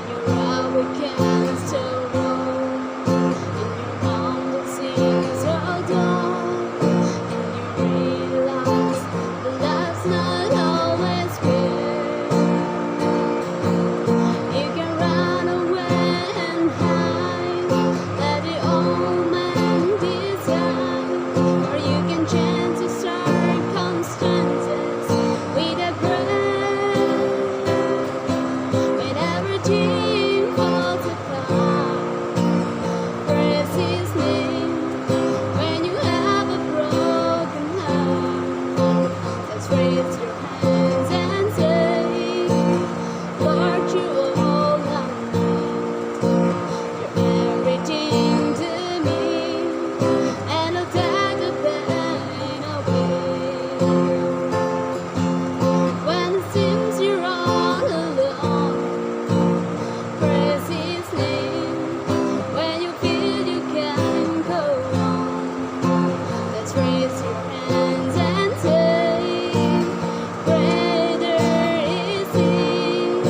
you're up against a wall, and your mountain seems so tall, and you realize that life's not always fair. You can run away and hide, let the old man decide, or you can change your circumstances with a breath. When everything falls apart, praise His name. When you have a broken heart, just raise your hands and say, Lord, you all I need. You're everything to me, and I'll take the pain away. When it seems you're all alone, praise His name. When you feel you can't go on, let's raise your hands and say, Greater is He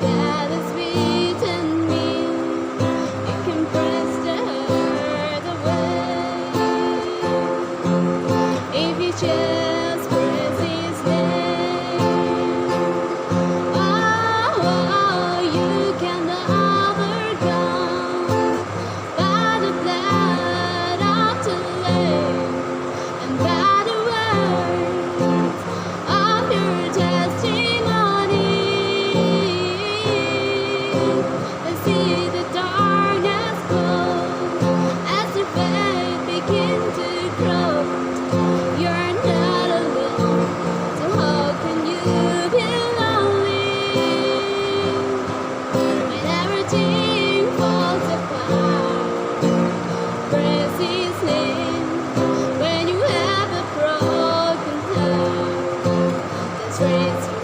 that has beaten me. You can press the hurt away if you just praise His name. Oh, you can overcome by the blood of the Lamb and by the words of your testimony. Let's see the darkness go as your faith begins to grow. You're not alone, so how can you be lonely? When everything falls apart, praise His name. When you have a broken heart, let's raise your